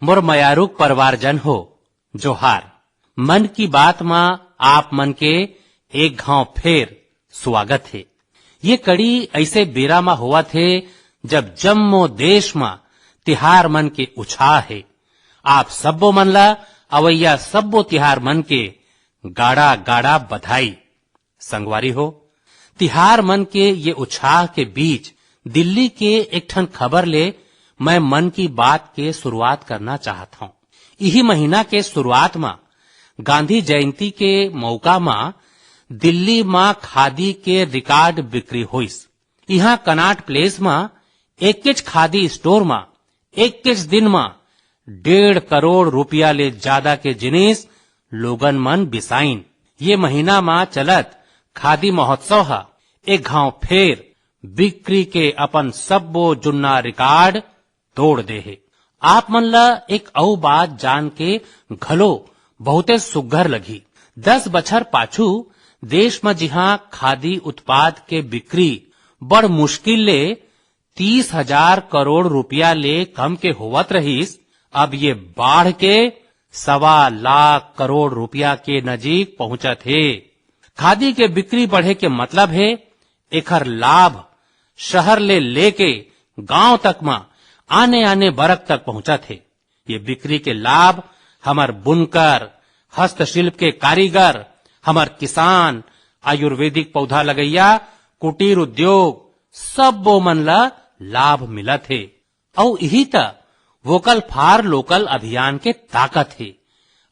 मोर मयारुक परिवारजन हो जोहार। मन की बात मां आप मन के एक घाव फेर स्वागत है। ये कड़ी ऐसे बेरा में हुआ थे जब जम्मो देश में तिहार मन के उछाह है। आप सब्बो मन ला अवैया सब्बो तिहार मन के गाड़ा गाड़ा बधाई। संगवारी हो, तिहार मन के ये उत्साह के बीच दिल्ली के एक ठन खबर ले मैं मन की बात के शुरुआत करना चाहता हूं। यही महीना के शुरुआत में गांधी जयंती के मौका में दिल्ली में खादी के रिकॉर्ड बिक्री हुईस। यहाँ कनाट प्लेस में एक खादी स्टोर में एक दिन में 1.5 करोड़ रुपया ले ज्यादा के जिनिस लोगन मन बिसाइन। ये महीना में चलत खादी महोत्सव हा एक घाव फेर बिक्री के अपन सब्बो जुन्ना रिकॉर्ड तोड़ दे है। आप मन ला एक औ बात जान के घलो बहुते सुघर लगी। 10 बछर पाछू देश में जिहां खादी उत्पाद के बिक्री बड़ मुश्किल ले 30,000 करोड़ रुपया ले कम के होवत रहीस, अब ये बाढ़ के 1.25 लाख करोड़ रुपया के नजीक पहुंचत है। खादी के बिक्री बढ़े के मतलब है एकर लाभ शहर ले लेके गांव तक में आने आने बरक तक पहुंचत है। ये बिक्री के लाभ हमर बुनकर, हस्तशिल्प के कारीगर, हमर किसान, आयुर्वेदिक पौधा लगैया, कुटीर उद्योग सब्बो मन ला लाभ मिलत है। और यही त वोकल फॉर लोकल अभियान के ताकत है।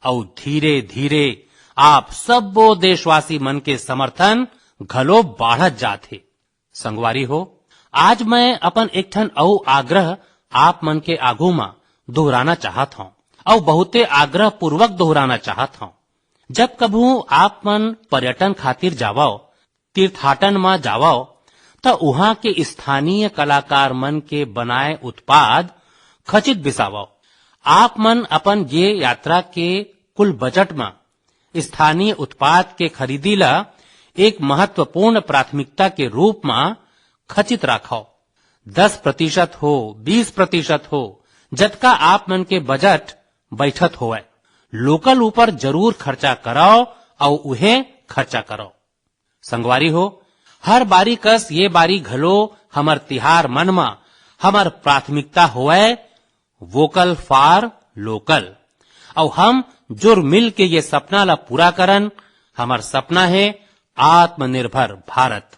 और धीरे धीरे आप सब्बो देशवासी मन के समर्थन घलो बाढ़त जात है। संगवारी हो, आज मैं अपन एक ठन औ आग्रह आप मन के आगू में दोहराना चाहत हूं और बहुते आग्रह पूर्वक दोहराना चाहत हूं। जब कभू आप मन पर्यटन खातिर जावाओ, तीर्थाटन में जावाओ, तो वहां के स्थानीय कलाकार मन के बनाए उत्पाद खचित बिसावाओ। आप मन अपन ये यात्रा के कुल बजट में स्थानीय उत्पाद के खरीदी ला एक महत्वपूर्ण प्राथमिकता के रूप में खचित राखाओ। 10% हो, 20% हो, जतका आप मन के बजट बैठत होवे, लोकल ऊपर जरूर खर्चा कराओ और उहे खर्चा करो। संगवारी हो, हर बारी कस ये बारी घलो हमर तिहार मन में हमर प्राथमिकता होवे वोकल फॉर लोकल। और हम जुर मिल के ये सपना ला पूरा करन। हमर सपना है आत्मनिर्भर भारत।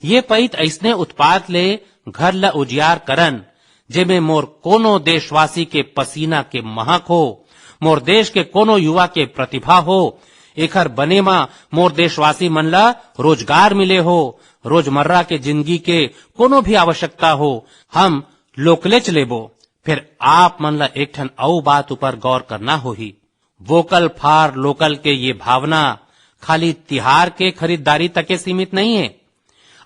ये पैत ऐसने उत्पाद ले घर ला उजियार करन जेमे मोर कोनो देशवासी के पसीना के महक हो, मोर देश के कोनो युवा के प्रतिभा हो, एकर बने मा मोर देशवासी मन ला रोजगार मिले हो, रोजमर्रा के जिंदगी के कोनो भी आवश्यकता हो, हम लोकलेच लेबो। फिर आप मन ला एक ठन औ बात ऊपर गौर करना होही। वोकल फॉर लोकल के ये भावना खाली तिहार के खरीदारी तक के सीमित नहीं है।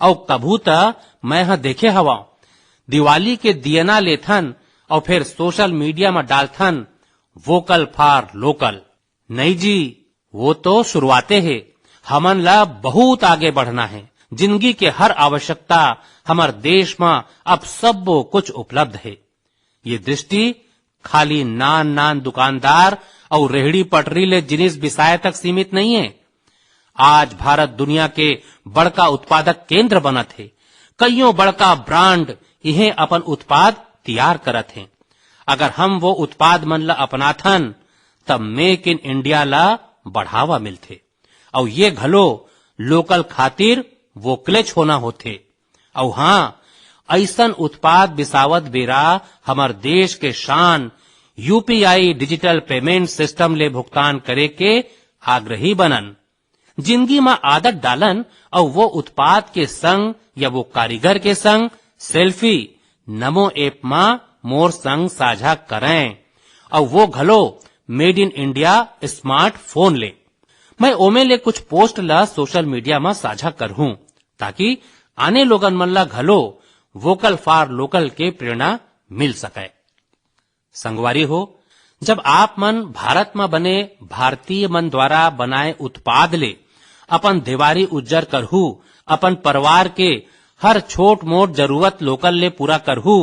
और कभू त मैं यहां देखे हवा दिवाली के दियना लेथन और फिर सोशल मीडिया में डालथन वोकल फॉर लोकल। नहीं जी, वो तो शुरुआते है। हमन ला बहुत आगे बढ़ना है। जिंदगी के हर आवश्यकता हमार देश में अब सबो कुछ उपलब्ध है। ये दृष्टि खाली नान दुकानदार और रेहड़ी पटरी ले जिनिस बिसाए तक सीमित नहीं है। आज भारत दुनिया के बड़का उत्पादक केंद्र बनत है। कईयों बड़का ब्रांड इन्हें अपन उत्पाद तैयार करत हैं। अगर हम वो उत्पाद मन ला अपनाथन तब मेक इन इंडिया ला बढ़ावा मिलथे। और ये घलो लोकल खातिर वोकलेच होना होथे। और हाँ, ऐसन उत्पाद बिसावत बेरा हमार देश के शान यूपीआई डिजिटल पेमेंट सिस्टम ले भुगतान करे के आग्रही बनन। जिंदगी में आदत डालन और वो उत्पाद के संग या वो कारीगर के संग सेल्फी नमो ऐप में मोर संग साझा करें। और वो घलो मेड इन इंडिया स्मार्टफोन ले। मैं ओमे ले कुछ पोस्ट ला सोशल मीडिया में साझा करहूं ताकि आने लोगन मन ला घलो वोकल फॉर लोकल के प्रेरणा मिल सके। संगवारी हो, जब आप मन भारत में बने भारतीय मन द्वारा बनाए उत्पाद ले अपन देवारी उज्जर करहू, अपन परिवार के हर छोट मोट जरूरत लोकल ले पूरा करहू,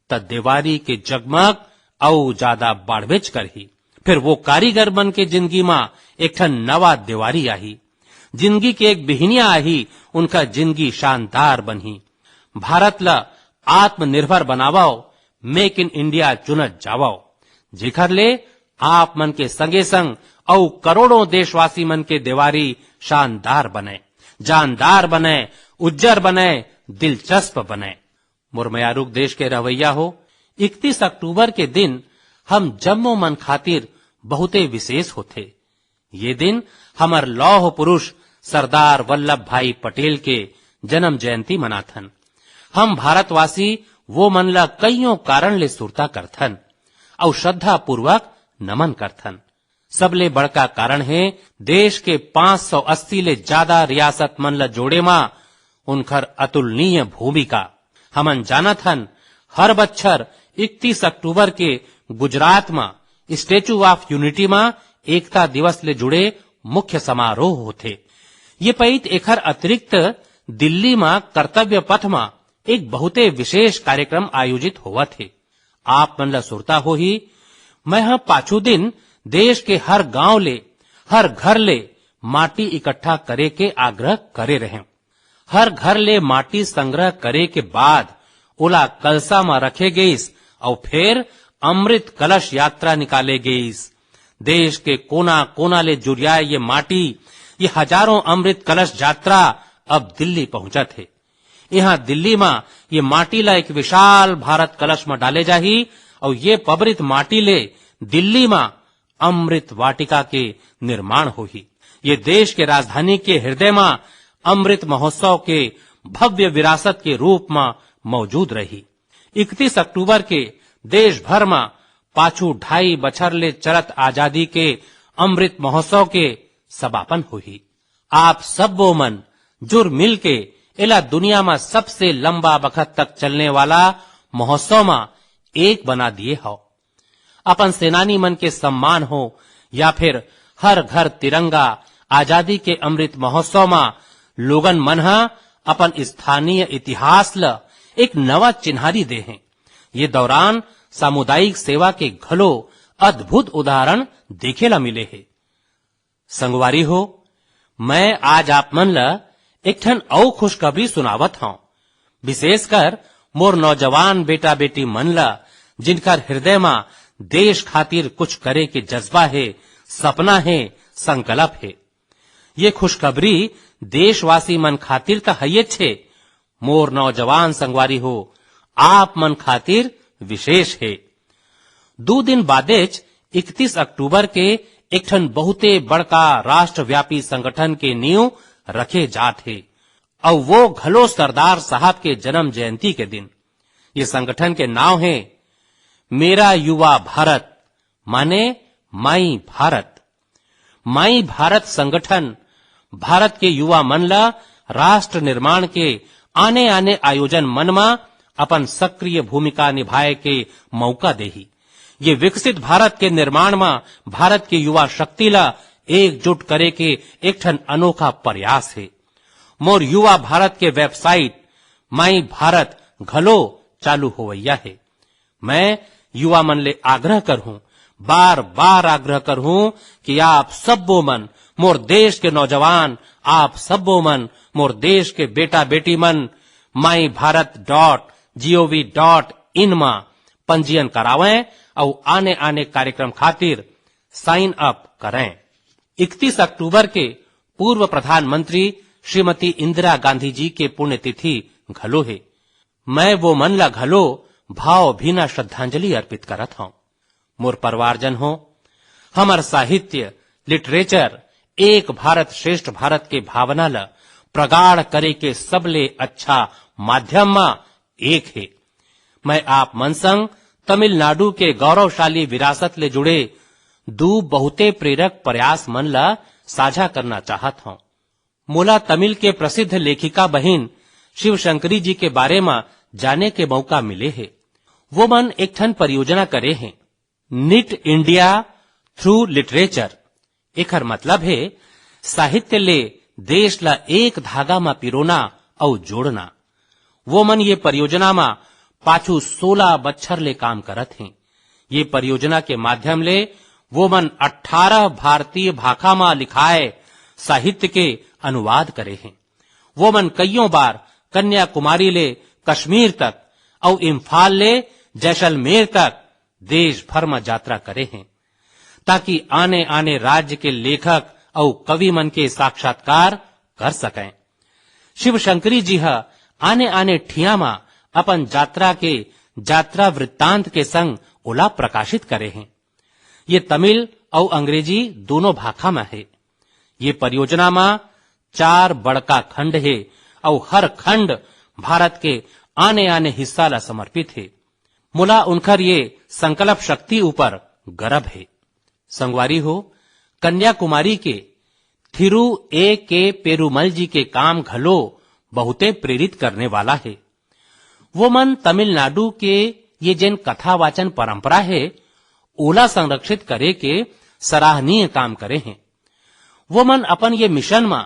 त देवारी के जगमग औ ज्यादा बाढ़बेच कर ही। फिर वो कारीगर बन के जिंदगी मां एक ठन नवा देवारी आही। जिंदगी के एक बिहनिया आही, उनका जिंदगी शानदार बनी। भारत ला आत्मनिर्भर बनावाओ, मेक इन इंडिया चुनत जावाओ। जिखर ले आप मन के संगे संग औ करोड़ों देशवासी मन के देवारी शानदार बने, जानदार बने, उज्जर बने, दिलचस्प बने। मुरमयारूक देश के रवैया हो, 31 अक्टूबर के दिन हम जम्मो मन खातिर बहुते विशेष होते। ये दिन हमर लौह पुरुष सरदार वल्लभ भाई पटेल के जन्म जयंती मनाथन। हम भारतवासी वो मन ला कईयों कारण ले सुरता करथन और श्रद्धा पूर्वक नमन करथन। सबले बड़का कारण है देश के 580 ले ज्यादा रियासत मन ला जोड़े मां उनकर अतुलनीय भूमिका। हमन जानत हन हर बच्छर 31 अक्टूबर के गुजरात में स्टेचू ऑफ यूनिटी में एकता दिवस ले जुड़े मुख्य समारोह होते। ये पईत एखर अतिरिक्त दिल्ली में कर्तव्य पथ में एक बहुते विशेष कार्यक्रम आयोजित हुआ थे। आप मन ला सुरता हो ही, मैं हाँ पाछू दिन देश के हर गांव ले, हर घर ले माटी इकट्ठा करे के आग्रह करे रहे। हर घर ले माटी संग्रह करे के बाद ओला कलसा में रखे गईस और फिर अमृत कलश यात्रा निकाले गईस। देश के कोना कोना ले जुरियाए ये माटी, ये हजारों अमृत कलश यात्रा अब दिल्ली पहुंचा थे। यहाँ दिल्ली में ये माटी ला एक विशाल भारत कलश में डाले जाही और ये पबरित माटी ले दिल्ली में अमृत वाटिका के निर्माण होही। ये देश के राजधानी के हृदय में अमृत महोत्सव के भव्य विरासत के रूप में मौजूद रही। 31 अक्टूबर के देश भर में पाछू 2.5 बछर ले चलत आजादी के अमृत महोत्सव के समापन हुई। आप सब वो मन जुर मिल के इला दुनिया में सबसे लंबा वक्त तक चलने वाला महोत्सव में एक बना दिए हो। अपन सेनानी मन के सम्मान हो या फिर हर घर तिरंगा, आजादी के अमृत महोत्सव में लोगन मन अपन स्थानीय इतिहास ल एक नवा चिन्हारी दे हैं। ये दौरान सामुदायिक सेवा के घलो अद्भुत उदाहरण देखेला मिले हैं। संगवारी हो, मैं आज आप मन ला एक ठन औ खुशखबरी सुनावत हूं। विशेषकर मोर नौजवान बेटा बेटी मन ला जिनकर हृदय में देश खातिर कुछ करे के जज्बा है, सपना है, संकल्प है। ये खुशखबरी देशवासी मन खातिर तो है छे, मोर नौजवान संगवारी हो आप मन खातिर विशेष है। 2 दिन बादेच 31 अक्टूबर के एक ठन बहुते बड़का राष्ट्रव्यापी संगठन के नींव रखे जात है और वो घलो सरदार साहब के जन्म जयंती के दिन। ये संगठन के नाम है मेरा युवा भारत, माने माई भारत। माई भारत संगठन भारत के युवा मन ला राष्ट्र निर्माण के आने आने आयोजन मन में अपन सक्रिय भूमिका निभाए के मौका देही। ये विकसित भारत के निर्माण में भारत के युवा शक्ति ला एकजुट करे के एक ठन अनोखा प्रयास है। मोर युवा भारत के वेबसाइट माई भारत घलो चालू होवैया है। मैं युवा मन ले आग्रह करहूं, बार बार आग्रह करहूं कि आप सबो मन, मोर देश के नौजवान, आप सबो मन, मोर देश के बेटा बेटी मन myBharat.gov.in में पंजीयन करावें और आने आने कार्यक्रम खातिर साइन अप करें। 31 अक्टूबर के पूर्व प्रधानमंत्री श्रीमती इंदिरा गांधी जी के पुण्यतिथि घलो है। मैं वो मन ला घलो भाव भीना श्रद्धांजलि अर्पित करत हूं। मोर परिवारजन हो, हमर साहित्य, लिटरेचर एक भारत श्रेष्ठ भारत के भावना ला प्रगाढ़ करे के सबले अच्छा माध्यम में एक है। मैं आप मन संग तमिलनाडु के गौरवशाली विरासत ले जुड़े 2 बहुते प्रेरक प्रयास मन ला साझा करना चाहत हूं। मोला तमिल के प्रसिद्ध लेखिका बहिन शिव शंकरी जी के बारे में जाने के मौका मिले है। वो मन एक ठन परियोजना करे हैं, निट इंडिया थ्रू लिटरेचर। एकर मतलब है साहित्य ले देश ला एक धागा में पिरोना और जोड़ना। वो मन ये परियोजना में पाछू 16 बच्छर ले काम करत हैं। ये परियोजना के माध्यम ले वो मन 18 भारतीय भाषा में लिखाए साहित्य के अनुवाद करे हैं। वो मन कईयों बार कन्याकुमारी ले कश्मीर तक और इम्फाल ले जैसलमेर तक देश भर में यात्रा करे हैं, ताकि आने आने राज्य के लेखक और कवि मन के साक्षात्कार कर सकें। शिव शंकरी जी आने आने ठिया में अपन यात्रा के यात्रा वृत्तांत के संग ओला प्रकाशित करे हैं। ये तमिल और अंग्रेजी दोनों भाषा में है। ये परियोजना में 4 बड़का खंड है और हर खंड भारत के आने आने हिस्सा ला समर्पित है। मुला उनकर ये संकल्प शक्ति ऊपर गर्व है। संगवारी हो, कन्याकुमारी के थिरु ए के पेरुमल जी के काम घलो बहुते प्रेरित करने वाला है। वो मन तमिलनाडु के ये जिन कथा वाचन परंपरा है ओला संरक्षित करे के सराहनीय काम करे हैं। वो मन अपन ये मिशन में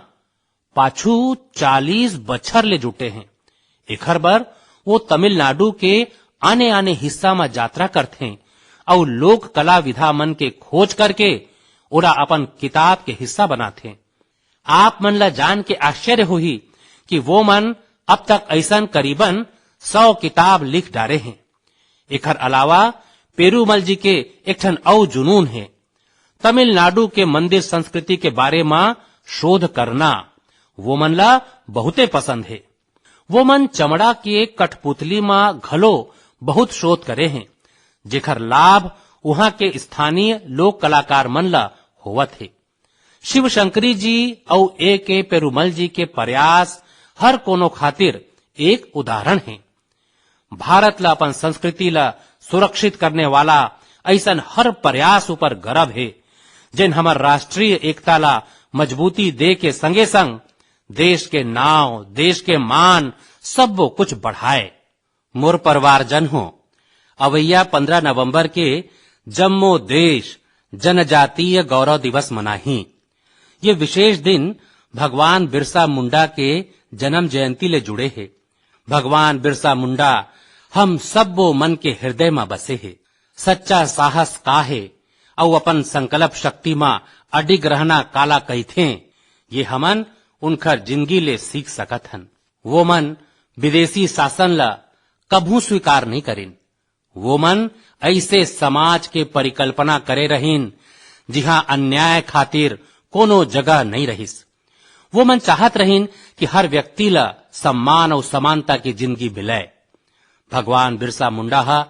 पाछू 40 बछर ले जुटे हैं। एखर बर वो तमिलनाडु के आने आने हिस्सा में यात्रा करते हैं और लोक कला विधा मन के खोज करके ओला अपन किताब के हिस्सा बनाते। आप मन ला जान के आश्चर्य होही कि वो मन अब तक ऐसा करीबन 100 किताब लिख डाले हैं। एकर अलावा पेरुमल जी के एक ठन और जुनून है, तमिलनाडु के मंदिर संस्कृति के बारे में शोध करना वो मन ला बहुते पसंद है। वो मन चमड़ा के कठपुतली में घलो बहुत शोध करे हैं, जेकर लाभ वहां के स्थानीय लोक कलाकार मन ला होवत है। शिव शंकरी जी और ए के पेरुमल जी के प्रयास हर कोनो खातिर एक उदाहरण है। भारत ला अपन संस्कृति ला सुरक्षित करने वाला ऐसन हर प्रयास ऊपर गर्व है, जिन हमार राष्ट्रीय एकता ला मजबूती दे के संगे संग देश के नाव, देश के मान सब वो कुछ बढ़ाए। मोर परिवार जन हो, अवैया 15 नवंबर के जम्मो देश जनजातीय गौरव दिवस मनाही। ये विशेष दिन भगवान बिरसा मुंडा के जन्म जयंती ले जुड़े है। भगवान बिरसा मुंडा हम सब वो मन के हृदय में बसे है। सच्चा साहस का है और अपन संकल्प शक्ति में अडिग रहना काला कहथे, ये हमन उनकर जिंदगी ले सीख सकत हन। वो मन विदेशी शासन ला कभू स्वीकार नहीं करेन। वो मन ऐसे समाज के परिकल्पना करे रहीन जिहां अन्याय खातिर कोनो जगह नहीं रहिस। वो मन चाहत रहीन कि हर व्यक्ति ला सम्मान और समानता की जिंदगी मिले। भगवान बिरसा मुंडा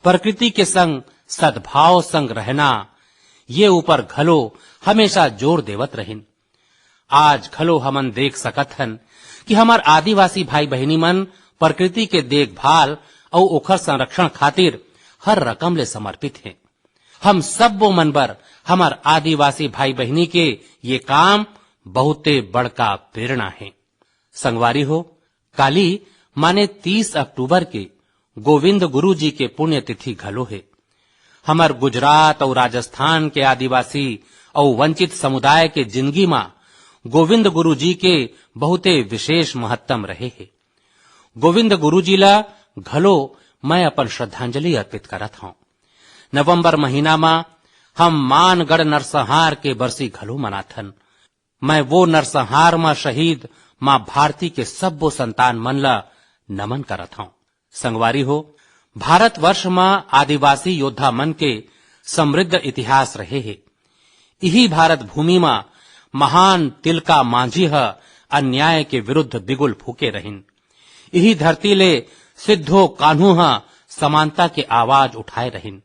प्रकृति के संग सद्भाव संग रहना ये ऊपर घलो हमेशा जोर देवत रहीन। आज घलो हमन देख सकत हन कि हमार आदिवासी भाई बहनी मन प्रकृति के देखभाल और ओखर संरक्षण खातिर हर रकम ले समर्पित हैं। हम सब वो मन बर हमार आदिवासी भाई बहनी के ये काम बहुते बड़का प्रेरणा है। संगवारी हो, काली माने 30 अक्टूबर के गोविंद गुरु जी के पुण्यतिथि घलो है। हमार गुजरात और राजस्थान के आदिवासी और वंचित समुदाय के जिंदगी में गोविंद गुरु जी के बहुते विशेष महत्तम रहे है। गोविंद गुरु जी ला घलो मैं अपन श्रद्धांजलि अर्पित करत हूं। नवंबर महीना में हम मानगढ़ नरसंहार के बरसी घलो मनाथन। मैं वो नरसंहार में शहीद मां भारती के सब वो संतान मन ला नमन करत हूं। संगवारी हो, भारत वर्ष में आदिवासी योद्धा मन के समृद्ध इतिहास रहे है। यही भारत भूमि में महान तिलका मांझी अन्याय के विरुद्ध बिगुल फूके रहिन। यही धरती ले सिद्धो कान्हू समानता के आवाज उठाए रहिन।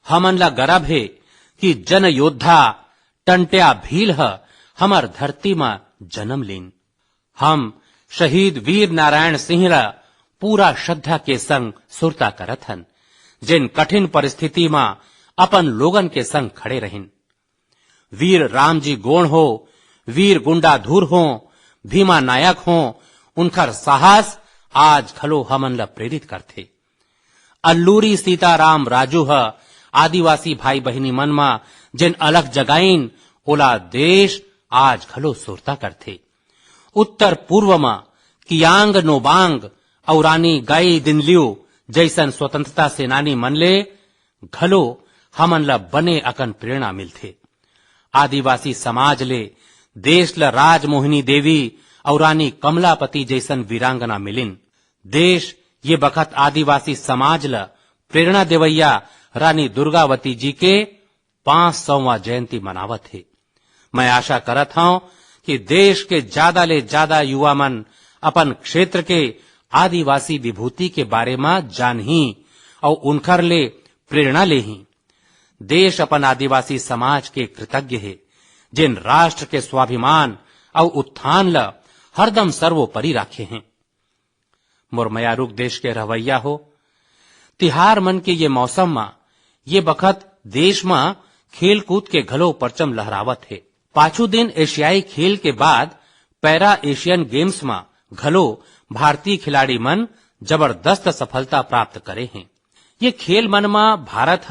हमन ला गर्व है कि जन योद्धा टंट्या भील हमार धरती में जन्म लीन। हम शहीद वीर नारायण सिंह ला पूरा श्रद्धा के संग सुरता करत हन, जिन कठिन परिस्थिति में अपन लोगन के संग खड़े रहिन। वीर रामजी गोण हो, वीर गुंडाधुर हो, भीमा नायक हो, उनकर साहस आज खलो हमन ला प्रेरित करथे। अल्लूरी सीताराम राजू आदिवासी भाई बहनी मन में जिन अलग जगाइन ओला देश आज खलो सुरता करथे। उत्तर पूर्व में कियांग नोबांग और रानी गाई दिनलियो जैसन स्वतंत्रता सेनानी मन ले घलो हमन ला बने अकन प्रेरणा मिलथे। आदिवासी समाज ले देश ला राजमोहिनी देवी और रानी कमलापति जैसन वीरांगना मिलिन। देश ये बखत आदिवासी समाज ला प्रेरणा देवैया रानी दुर्गावती जी के 500वां जयंती मनावत है। मैं आशा करत हूं कि देश के ज्यादा ले ज्यादा युवा मन अपन क्षेत्र के आदिवासी विभूति के बारे में जान ही और उनकर ले प्रेरणा ले ही। देश अपन आदिवासी समाज के कृतज्ञ है, जिन राष्ट्र के स्वाभिमान और उत्थान ला हरदम सर्वोपरि राखे हैं। मोर मयारुक देश के रहवैया हो, तिहार मन के ये मौसम में ये बखत देश में खेल कूद के घलो परचम लहरावत है। पाछू दिन एशियाई खेल के बाद पैरा एशियन गेम्स में घलो भारतीय खिलाड़ी मन जबरदस्त सफलता प्राप्त करे हैं। ये खेल मन में भारत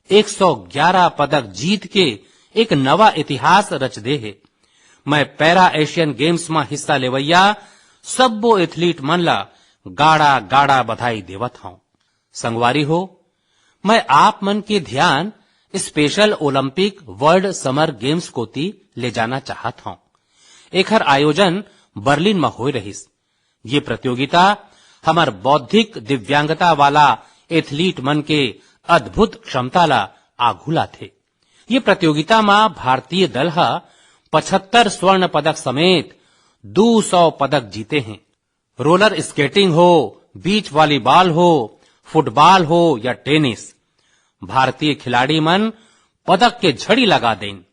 111 पदक जीत के एक नवा इतिहास रच दे है। मैं पैरा एशियन गेम्स में हिस्सा लेवैया सबो एथलीट मन ला गाड़ा गाड़ा बधाई देवत हूं। संगवारी हो, मैं आप मन के ध्यान special Olympic world summer games कोती ले जाना चाहत हूं। एकर आयोजन बर्लिन में होय रहिस। ये प्रतियोगिता हमार बौद्धिक दिव्यांगता वाला एथलीट मन के अद्भुत क्षमता ला आघुला थे। ये प्रतियोगिता में भारतीय दल 75 स्वर्ण पदक समेत 200 पदक जीते हैं। रोलर स्केटिंग हो, बीच वॉलीबॉल हो, फुटबॉल हो या टेनिस, भारतीय खिलाड़ी मन पदक के झड़ी लगा दें।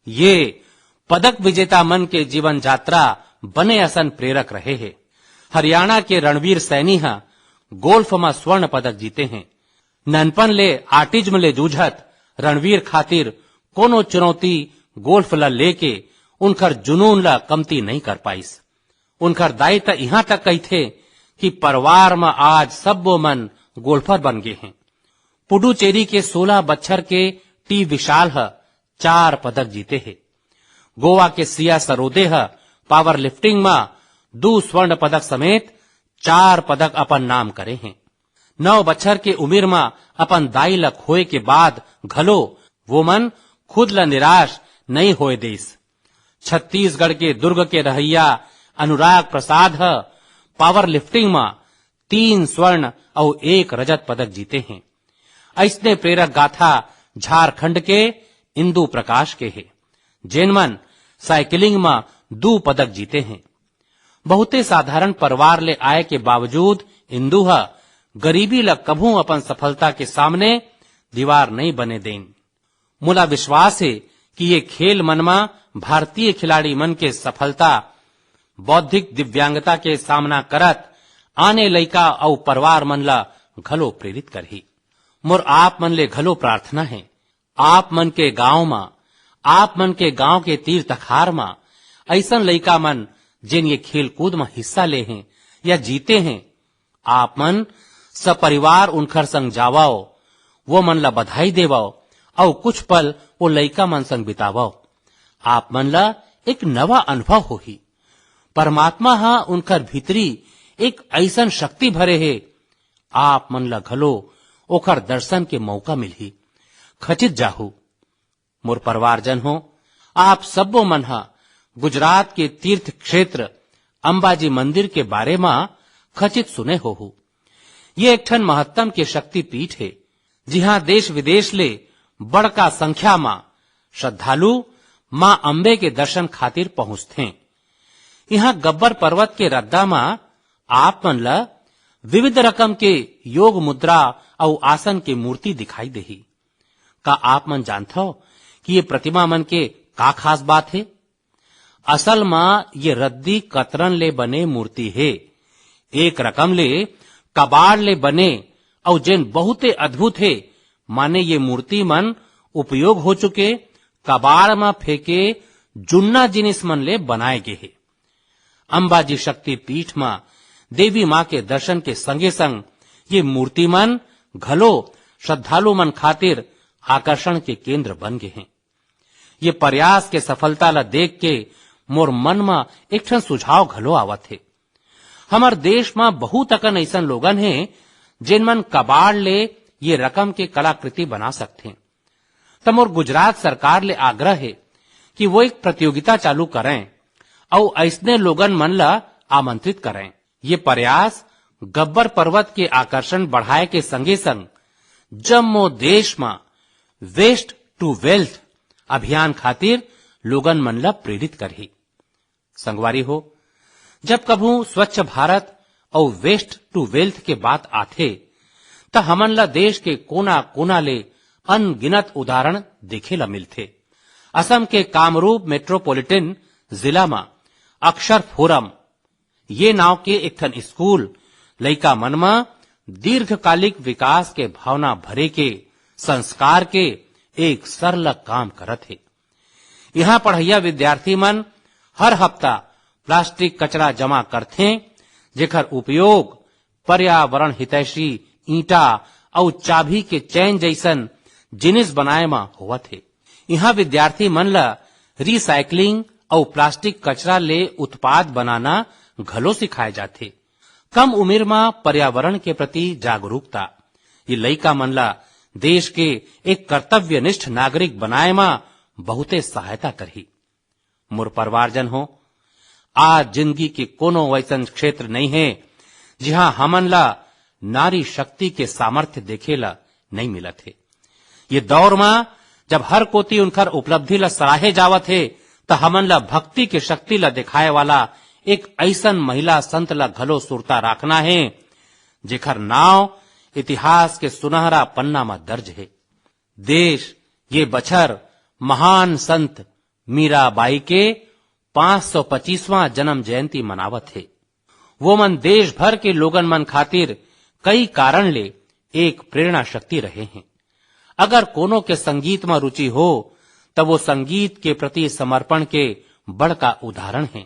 ये पदक विजेता मन के जीवन यात्रा बने असन प्रेरक रहे हैं। हरियाणा के रणवीर सैनी गोल्फ में स्वर्ण पदक जीते हैं। ननपन ले आर्टिज्म ले जूझत रणवीर खातिर कोनो चुनौती गोल्फ ला लेके उनकर जुनून ला कमती नहीं कर पाइस। उनकर दायित्व यहाँ तक कही थे कि परिवार में आज सबो मन गोल्फर बन गए हैं। पुडुचेरी के 16 बच्चर के टी विशाल 4 पदक जीते हैं। गोवा के सिया सरोदे पावर लिफ्टिंग में 2 स्वर्ण पदक समेत 4 पदक अपन नाम करे हैं। 9 बच्चर के उम्र में अपन दाई ला खोए के बाद घलो वो मन खुद ला निराश नहीं होए देस। छत्तीसगढ़ के दुर्ग के रहैया अनुराग प्रसाद पावर लिफ्टिंग में 3 स्वर्ण और 1 रजत पदक जीते हैं। ऐसने प्रेरक गाथा झारखंड के इंदु प्रकाश के है, जिन मन साइकिलिंग में 2 पदक जीते हैं। बहुते साधारण परिवार ले आए के बावजूद इंदु गरीबी ला कभू अपन सफलता के सामने दीवार नहीं बने देन। मुला विश्वास है कि ये खेल मन में भारतीय खिलाड़ी मन के सफलता बौद्धिक दिव्यांगता के सामना करत आने लइका और परिवार मन ला घलो प्रेरित करही। मोर आप मन ले घलो प्रार्थना है, आप मन के गांव में, आप मन के गांव के तीर तखार में ऐसन लइका मन जिन ये खेल कूद में हिस्सा ले हैं या जीते हैं, आप मन सपरिवार उनकर संग जावाओ, वो मन ला बधाई देवाओ और कुछ पल वो लइका मन संग बितावाओ। आप मन ला एक नवा अनुभव होही। परमात्मा उनकर भीतरी एक ऐसन शक्ति भरे है, आप मन ला घलो ओकर दर्शन के मौका मिलही। खचित जाहू। मोर परिवारजन हो, आप सबो मन गुजरात के तीर्थ क्षेत्र अंबाजी मंदिर के बारे में खचित सुने होहू। ये एक ठन महत्तम के शक्ति पीठ है, जिहां देश विदेश ले बड़का संख्या में श्रद्धालु मां अंबे के दर्शन खातिर पहुंचते। यहाँ गब्बर पर्वत के रद्दा में आप मन ला विविध रकम के योग मुद्रा और आसन के मूर्ति दिखाई देही। का आप मन जानते हो कि ये प्रतिमा मन के का खास बात है? असल में ये रद्दी कतरन ले बने मूर्ति है। एक रकम ले कबाड़ ले बने और जिन बहुते अद्भुत है, माने ये मूर्ति मन उपयोग हो चुके कबाड़ में फेंके जुन्ना जिनिस मन ले बनाए गए है। अंबाजी शक्ति पीठ में देवी मां के दर्शन के संगे संग ये मूर्ति मन घलो श्रद्धालु मन खातिर आकर्षण के केंद्र बन गए हैं। ये प्रयास के सफलता ला देख के मोर मन में एक ठन सुझाव घलो आवत है। हमार देश में बहुत अकन ऐसन लोगन है जिन मन कबाड़ ले ये रकम के कलाकृति बना सकते। तब मोर गुजरात सरकार ले आग्रह है कि वो एक प्रतियोगिता चालू करें और ऐसने लोगन मन ला आमंत्रित करें। ये प्रयास गब्बर पर्वत के आकर्षण बढ़ाए के संगे संग जम्मो देश में वेस्ट टू वेल्थ अभियान खातिर लोगन मन ला प्रेरित करही। संगवारी हो, जब कभू स्वच्छ भारत और वेस्ट टू वेल्थ के बात आथे त हमन ला देश के कोना कोना ले अनगिनत उदाहरण देखे ला मिलथे। असम के कामरूप मेट्रोपॉलिटन जिला में अक्षर फोरम ये नाव के एक ठन स्कूल लइका मन में दीर्घकालिक विकास के भावना भरे के संस्कार के एक सरल काम करत है। यहाँ पढ़ैया विद्यार्थी मन हर हफ्ता प्लास्टिक कचरा जमा करथे, जेकर उपयोग पर्यावरण हितैषी ईंटा और चाबी के चैन जैसन जिनिस बनाए में होवत है। यहाँ विद्यार्थी मन ला रिसाइकलिंग और प्लास्टिक कचरा ले उत्पाद बनाना घलो सिखाए जाथे। कम उम्र में पर्यावरण के प्रति जागरूकता ये लइका मन ला देश के एक कर्तव्यनिष्ठ नागरिक बनाए में बहुते सहायता करही। मोर परिवारजन हो, आज जिंदगी के कोनो वैसन क्षेत्र नहीं है जहां हमन ला नारी शक्ति के सामर्थ्य देखेला नहीं मिलत है। ये दौर में जब हर कोती उनकर उपलब्धि ला सराहे जावत है त हमन ला भक्ति के शक्ति ला दिखाए वाला एक ऐसन महिला संत ला घलो सुरता राखना है जेकर नाव इतिहास के सुनहरा पन्ना में दर्ज है। देश ये बछर महान संत मीराबाई के 525वां जन्म जयंती मनावत है। वो मन देश भर के लोगन मन खातिर कई कारण ले एक प्रेरणा शक्ति रहे हैं। अगर कोनो के संगीत में रुचि हो तब वो संगीत के प्रति समर्पण के बड़का उदाहरण है।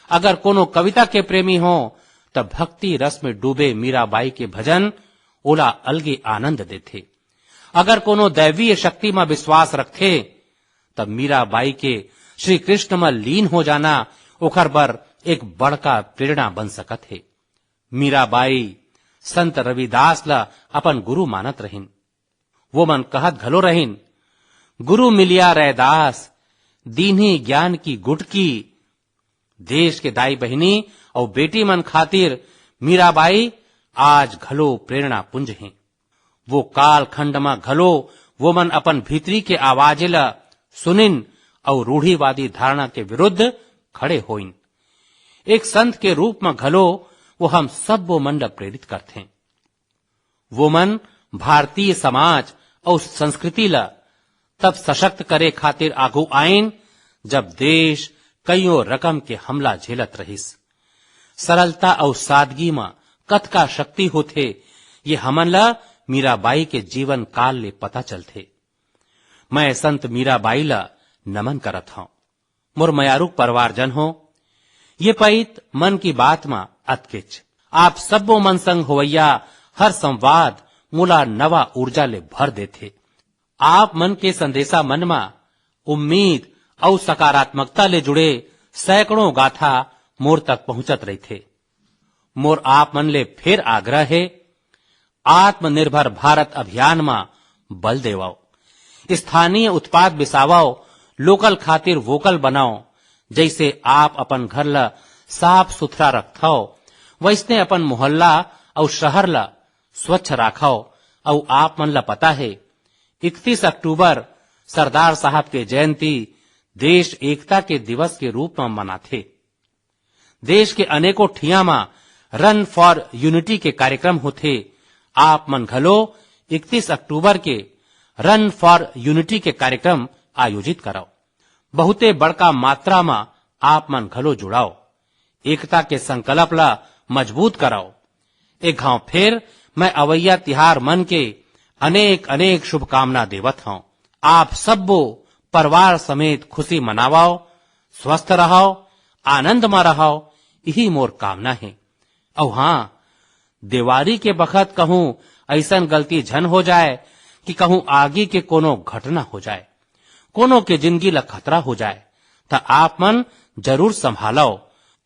अगर कोनो कविता के प्रेमी हो तब भक्ति रस में डूबे मीराबाई के भजन ओला अलगे आनंद देथे। अगर कोनो दैवीय शक्ति में विश्वास रखे तब मीराबाई के श्री कृष्ण में लीन हो जाना ओखर बर एक बड़का प्रेरणा बन सकत है। मीराबाई संत रविदास ला अपन गुरु मानत रहिन। वो मन कहत घलो रहिन, गुरु मिलिया रैदास दीन्ही ज्ञान की गुटकी। देश के दाई बहिनी और बेटी मन खातिर मीराबाई आज घलो प्रेरणा पुंज हैं। वो काल खंड में घलो वो मन अपन भीतरी के आवाजे ला सुनिन और रूढ़ीवादी धारणा के विरुद्ध खड़े होइन। एक संत के रूप में घलो वो हम सब वो मन ला प्रेरित करते हैं। वो मन भारतीय समाज और संस्कृति ला तब सशक्त करे खातिर आगू आइन जब देश कईयों रकम के हमला झेलत रहिस। सरलता और सादगी में कतका शक्ति होथे ये हमन ला मीराबाई के जीवन काल ले पता चलथे। मैं संत मीराबाई ला नमन करत हूं। मोर मयारुक परिवारजन हो, ये पइत मन की बात में अतकिच आप सबो मन संग होवैया हर संवाद मुला नवा ऊर्जा ले भर देथे। आप मन के संदेशा मन में उम्मीद और सकारात्मकता ले जुड़े सैकड़ों गाथा मोर तक पहुंचत रही थे। मोर आप मन ले फिर आग्रह है, आत्मनिर्भर भारत अभियान में बल देवाओ, स्थानीय उत्पाद बिसावाओ, लोकल खातिर वोकल बनाओ। जैसे आप अपन घर ला साफ सुथरा रखथो वैसने अपन मोहल्ला और शहर ला स्वच्छ राखाओ। और आप मन ला पता है 31 अक्टूबर सरदार साहब के जयंती देश एकता के दिवस के रूप में मनाथे। देश के अनेकों ठिया में रन फॉर यूनिटी के कार्यक्रम होथे। आप मन घलो 31 अक्टूबर के रन फॉर यूनिटी के कार्यक्रम आयोजित कराओ। बहुते बड़का मात्रा में आप मन घलो जुड़ाओ, एकता के संकल्प ला मजबूत कराओ। एक घाव फिर मैं अवैया तिहार मन के अनेक अनेक शुभकामना देवत हूं। आप सबो परिवार समेत खुशी मनावाओ, स्वस्थ रहो, आनंद में रहो, यही मोर कामना है। और हाँ, दिवाली के बखत कहूं ऐसन गलती झन हो जाए कि कहूं आगे के कोनो घटना हो जाए, कोनो के जिंदगी ला खतरा हो जाए, तो आप मन जरूर संभालो,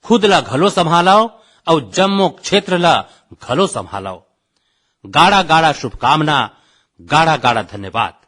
खुद ला घलो संभालो और जम्मू क्षेत्र ला घलो संभालो। गाढ़ा गाढ़ा शुभकामना, गाढ़ा गाढ़ा धन्यवाद।